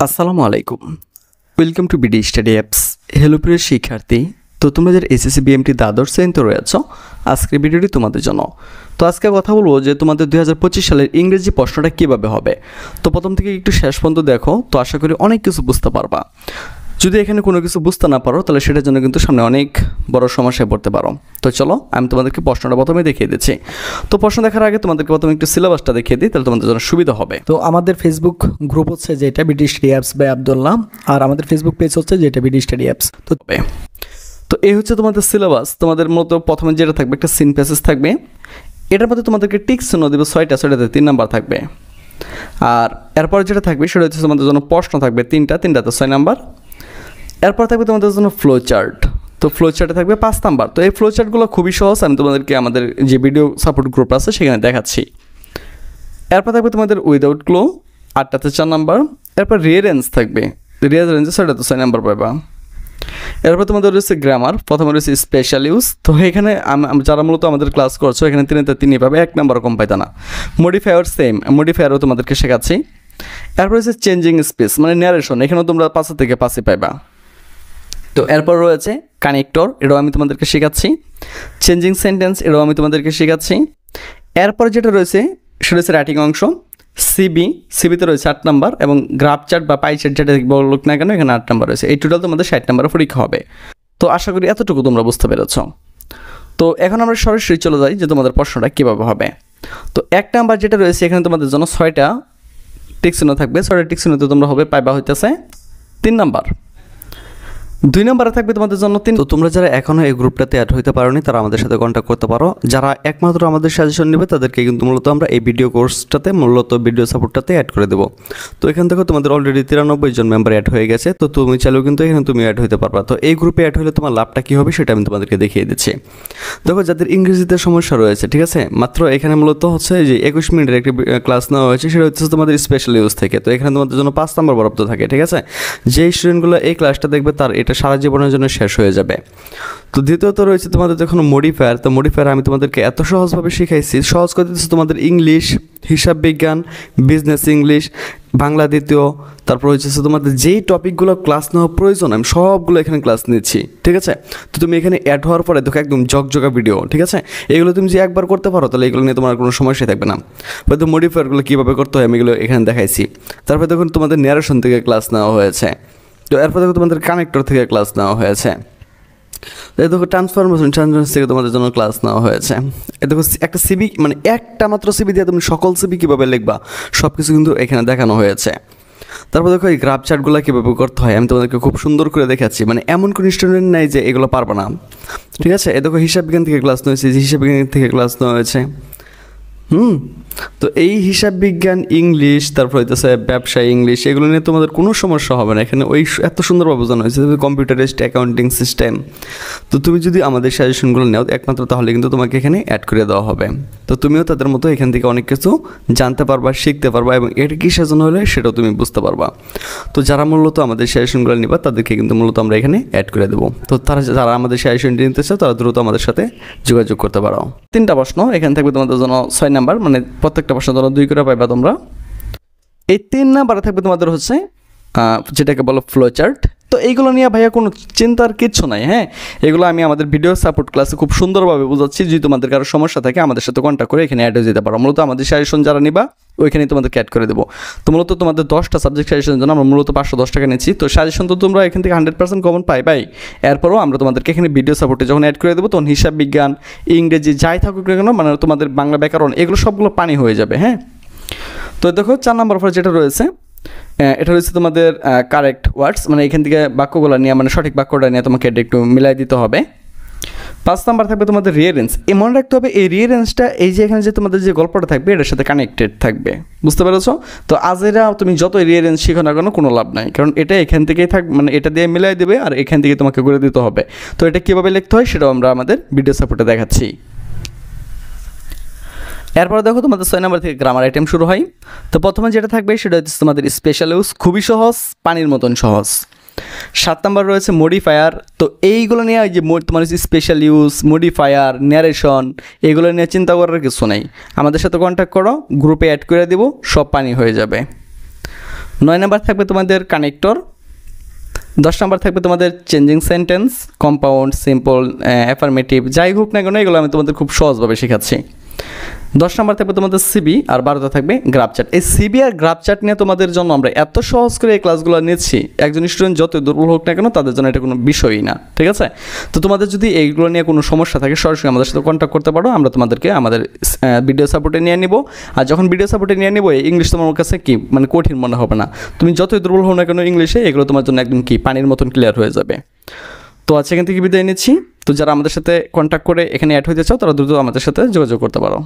আসসালামু আলাইকুম। Welcome to BD study apps. Hello প্রিয় শিক্ষার্থী, তো তোমরা যারা এসএসসি বিএমটি দ্বাদশ শ্রেণীতে রয়েছ, আজকের ভিডিওটি তোমাদের জন্য। তো আজকে কথা বলবো যে তোমাদের 2025 সালের ইংরেজি প্রশ্নটা কীভাবে হবে। তো প্রথম থেকে একটু শেষ পর্যন্ত দেখো, তো আশা করি অনেক কিছু বুঝতে পারবা। যদি এখানে কোনো কিছু বুঝতে না পারো তাহলে সেটার জন্য কিন্তু সামনে অনেক বড় সমস্যায় পড়তে পারো। তো চলো আমি তোমাদেরকে প্রশ্নটা প্রথমে দেখিয়ে দিচ্ছি। তো প্রশ্ন দেখার আগে তোমাদেরকে প্রথমে একটু সিলেবাসটা দেখিয়ে দিই, তাহলে তোমাদের জন্য সুবিধা হবে। তো আমাদের ফেসবুক গ্রুপ হচ্ছে যেটা BD study apps by Abdullah, আর আমাদের ফেসবুক পেজ হচ্ছে যেটা বিডি স্টাডি অ্যাপস। তো এই হচ্ছে তোমাদের সিলেবাস। তোমাদের মূলত প্রথমে যেটা থাকবে একটা সিন প্যাসেজ থাকবে, এটার মধ্যে তোমাদেরকে টিক চিহ্ন দেবে 6টা, 6টাতে 3 নাম্বার থাকবে। আর এরপর যেটা থাকবে সেটা হচ্ছে তোমাদের জন্য প্রশ্ন থাকবে 3টাতে 6 নাম্বার। এরপর থাকবে তোমাদের জন্য ফ্লো চার্ট। তো ফ্লো চার্টে থাকবে 5 নাম্বার। তো এই ফ্লো চার্টগুলো খুবই সহজ, আমি তোমাদেরকে আমাদের যে ভিডিও সাপোর্ট গ্রুপ আছে সেখানে দেখাচ্ছি। এরপর থাকবে তোমাদের উইদাউট ক্লো, 8টাতে 4 নাম্বার। এরপর রিয়ারেঞ্জ থাকবে, রিয়ারেঞ্জে 6টাতে 6 নাম্বার পাবা। এরপর তোমাদের রয়েছে গ্রামার, প্রথমে রয়েছে স্পেশাল ইউজ। তো এখানে যারা মূলত আমাদের ক্লাস করছো এখানে 3 পাবে, 1 নাম্বার কম পাইতা না। মডিফায়ার সেম, মডিফায়ারও তোমাদেরকে শেখাচ্ছি। এরপর রয়েছে চেঞ্জিং স্পেস মানে ন্যারেশন, এখানেও তোমরা 5 থেকে 5 পাইবা। তো এরপর রয়েছে কানেক্টর, এটাও আমি তোমাদেরকে শেখাচ্ছি। চেঞ্জিং সেন্টেন্স, এটাও আমি তোমাদেরকে শেখাচ্ছি। এরপর যেটা রয়েছে সেটা হচ্ছে রাইটিং অংশ। সিবিতে রয়েছে 8 নাম্বার, এবং গ্রাফ চার্ট বা পাই চার্ট যেটা বলুক না কেন এখানে 8 নাম্বার রয়েছে। এই টোটাল তোমাদের 60 নাম্বারের পরীক্ষা হবে। তো আশা করি এতটুকু তোমরা বুঝতে পেরেছ। তো এখন আমরা সরাসরি চলে যাই যে তোমাদের প্রশ্নটা কীভাবে হবে। তো 1 নাম্বার যেটা রয়েছে এখানে তোমাদের জন্য 6টা টিক চিহ্ন থাকবে। 6টা টিক চিহ্নতে তোমরা হবে পাইবা হইতেছে 3 নাম্বার। 2 নম্বরে থাকবে তোমাদের জন্য 3। তো তোমরা যারা এখনও এই গ্রুপটাতে অ্যাড হইতে পারোনি তারা আমাদের সাথে কন্ট্যাক্ট করতে পারো। যারা একমাত্র আমাদের সাজেশন নেবে তাদেরকে কিন্তু মূলত আমরা এই ভিডিও কোর্সটাতে মূলত ভিডিও সাপোর্টটাতে অ্যাড করে দেবো। তো এখান থেকে তোমাদের অলরেডি 93 জন মেম্বার অ্যাড হয়ে গেছে। তো তুমি চাইলেও কিন্তু এখানে তুমি অ্যাড হইতে পারবা। তো এই গ্রুপে অ্যাড হলে তোমার লাভটা কী হবে সেটা আমি তোমাদেরকে দেখিয়ে দিচ্ছি। দেখো, যাদের ইংরেজিতে সমস্যা রয়েছে, ঠিক আছে, মাত্র এখানে মূলত হচ্ছে যে 21 মিনিটের একটি ক্লাস নেওয়া হয়েছে, সেটা হচ্ছে তোমাদের স্পেশাল ইউজ থেকে। তো এখানে তোমাদের জন্য 5 নাম্বার বরাদ্দ থাকে, ঠিক আছে। যেই স্টুডেন্টগুলো এই ক্লাসটা দেখবে তার এটা সারা জীবনের জন্য শেষ হয়ে যাবে। তো দ্বিতীয়ত রয়েছে তোমাদের যখন মডিফায়ার। তো মডিফায়ার আমি তোমাদেরকে এত সহজভাবে শিখাইছি, সহজ করে দিচ্ছি তোমাদের ইংলিশ, হিসাব বিজ্ঞান, বিজনেস ইংলিশ, বাংলা দ্বিতীয়, তারপর হচ্ছে তোমাদের যেই টপিকগুলো ক্লাস নেওয়া প্রয়োজন আমি সবগুলো এখানে ক্লাস নিচ্ছি, ঠিক আছে। তো তুমি এখানে অ্যাড হওয়ার পরে দেখো একদম জগজগা ভিডিও, ঠিক আছে। এগুলো তুমি যে একবার করতে পারো তাহলে এগুলো নিয়ে তোমার কোনো সমস্যাই থাকবে না। হয়তো মডিফায়ারগুলো কীভাবে করতে হয় আমি এগুলো এখানে দেখাইছি। তারপরে দেখুন তোমাদের ন্যারেশন থেকে ক্লাস নেওয়া হয়েছে। তো এরপর দেখো তোমাদের কানেক্টর থেকে ক্লাস নেওয়া হয়েছে। এই দেখো ট্রান্সফরমেশন থেকে তোমাদের জন্য ক্লাস নেওয়া হয়েছে। এই দেখো একটা সিবি মানে একটা মাত্র সিবি দিয়ে তুমি সকল সিবি কীভাবে লিখবা সব কিছু কিন্তু এখানে দেখানো হয়েছে। তারপর দেখো এই গ্রাফ চার্টগুলো কীভাবে করতে হয় আমি তোমাদেরকে খুব সুন্দর করে দেখাচ্ছি। মানে এমন কোনো স্টুডেন্ট নাই যে এগুলো পারবে না, ঠিক আছে। এই দেখো হিসাব বিজ্ঞান থেকে ক্লাস নেওয়া হয়েছে, হিসাব বিজ্ঞান থেকে ক্লাস নেওয়া হয়েছে। তো এই হিসাব বিজ্ঞান, ইংলিশ, তারপর হইতেছে ব্যবসা ইংলিশ, এগুলো নিয়ে তোমাদের কোনো সমস্যা হবে না। এখানে ওই এত সুন্দরভাবে বোঝানো হয়েছে কম্পিউটারাইজড অ্যাকাউন্টিং সিস্টেম। তো তুমি যদি আমাদের সাজেশনগুলো নাও একমাত্র তাহলে কিন্তু তোমাকে এখানে অ্যাড করে দেওয়া হবে। তো তুমিও তাদের মতো এখান থেকে অনেক কিছু জানতে পারবা, শিখতে পারবা, এবং এটা কী সাজানো হলে সেটাও তুমি বুঝতে পারবা। তো যারা মূলত আমাদের সাজেশনগুলো নিবা তাদেরকে কিন্তু মূলত আমরা এখানে অ্যাড করে দেবো। তো যারা আমাদের সাজেশনটি নিতে চাও তারা দ্রুত আমাদের সাথে যোগাযোগ করতে পারো। 3টা প্রশ্ন এখানে থাকবে তোমাদের জন্য 6 নাম্বার, মানে প্রত্যেকটা প্রশ্ন ধরো 2 করে পাইবা তোমরা। এই 3 নাম্বারে থাকবে তোমাদের হচ্ছে যেটাকে বলো ফ্লো চার্ট। তো এইগুলো নিয়ে ভাইয়া কোনো চিন্তার কিচ্ছু নাই, হ্যাঁ। এগুলো আমি আমাদের ভিডিও সাপোর্ট ক্লাসে খুব সুন্দরভাবে বোঝাচ্ছি। যদি তোমাদের কারো সমস্যা থাকে আমাদের সাথে কন্ট্যাক্ট করে এখানে অ্যাড হয়ে যেতে পারো। মূলত আমাদের সাজেশন যারা নিবা ওইখানেই তোমাদেরকে অ্যাড করে দেবো। তো মূলত তোমাদের 10টা সাবজেক্ট সাজেশনের জন্য আমরা মূলত 510 টাকা নিচ্ছি। তো সাজেশন তো তোমরা এখান থেকে 100% কমন পাই। এরপরও আমরা তোমাদেরকে এখানে ভিডিও সাপোর্টে যখন অ্যাড করে দেবো তখন হিসাব বিজ্ঞান, ইংরেজি যাই থাকুক না কেন, মানে তোমাদের বাংলা ব্যাকরণ এগুলো সবগুলো পানি হয়ে যাবে, হ্যাঁ। তো দেখো 4 নাম্বার পর যেটা রয়েছে এটা রয়েছে তোমাদের কারেক্ট ওয়ার্ডস, মানে এখান থেকে বাক্যগুলো নিয়ে মানে সঠিক বাক্যটা নিয়ে তোমাকে এটা একটু মিলাই দিতে হবে। 5 নাম্বার থাকবে তোমাদের রিয়ারেঞ্জ। মনে রাখতে হবে এই রিয়ারেঞ্জটা এই যে এখানে যে তোমাদের যে গল্পটা থাকবে এটার সাথে কানেক্টেড থাকবে, বুঝতে পেরেছো। তো আজেরা তুমি যত রিয়ারেঞ্জ শিখো না কেন কোনো লাভ নাই, কারণ এটা এখান থেকেই মানে এটা দিয়ে মিলাই দেবে আর এখান থেকে তোমাকে করে দিতে হবে। তো এটা কীভাবে লিখতে হয় সেটাও আমরা আমাদের ভিডিও সাপোর্টে দেখাচ্ছি। এরপরে দেখো তোমাদের 6 নাম্বার থেকে গ্রামার আইটেম শুরু হয়। তো প্রথমে যেটা থাকবে সেটা হচ্ছে তোমাদের স্পেশাল ইউজ, খুবই সহজ, পানির মতন সহজ। 7 নাম্বার রয়েছে মডিফায়ার। তো এইগুলো নিয়ে যে তোমার স্পেশাল ইউজ, মডিফায়ার, ন্যারেশন এগুলো নিয়ে চিন্তা করার কিছু নেই। আমাদের সাথে কন্ট্যাক্ট করো, গ্রুপে অ্যাড করে দেবো, সব পানি হয়ে যাবে। 9 নাম্বার থাকবে তোমাদের কানেক্টর, 10 নাম্বার থাকবে তোমাদের changing sentence, compound, simple, affirmative, যাই হোক না কেন এগুলো আমি তোমাদের খুব সহজভাবে শেখাচ্ছি। 10 নাম্বার থাকবে তোমাদের সিবি, আর 12টা থাকবে গ্রাফ চার্ট। এই সিবি আর গ্রাফ চার্ট নিয়ে তোমাদের জন্য আমরা এত সহজ করে এই ক্লাসগুলো নিচ্ছি, একজন স্টুডেন্ট যত দুর্বল হোক না কেন তাদের জন্য এটা কোনো বিষয়ই না, ঠিক আছে? তো তোমাদের যদি এইগুলো নিয়ে কোনো সমস্যা থাকে সরাসরি আমাদের সাথে কন্ট্যাক্ট করতে পারো, আমরা তোমাদেরকে আমাদের ভিডিও সাপোর্টে নিয়ে নিব। আর যখন ভিডিও সাপোর্টে নিয়ে নিব, ইংলিশ তোমার কাছে কি মানে কঠিন মনে হবে না, তুমি যতই দুর্বল হও না কেন ইংলিশে, এগুলো তোমার জন্য একদম কি পানির মতন ক্লিয়ার হয়ে যাবে। তো আজ এখান থেকে বিদায় নিচ্ছি। তো যারা আমাদের সাথে কন্ট্যাক্ট করে এখানে অ্যাড হতে চাও তারা দ্রুত আমাদের সাথে যোগাযোগ করতে পারো।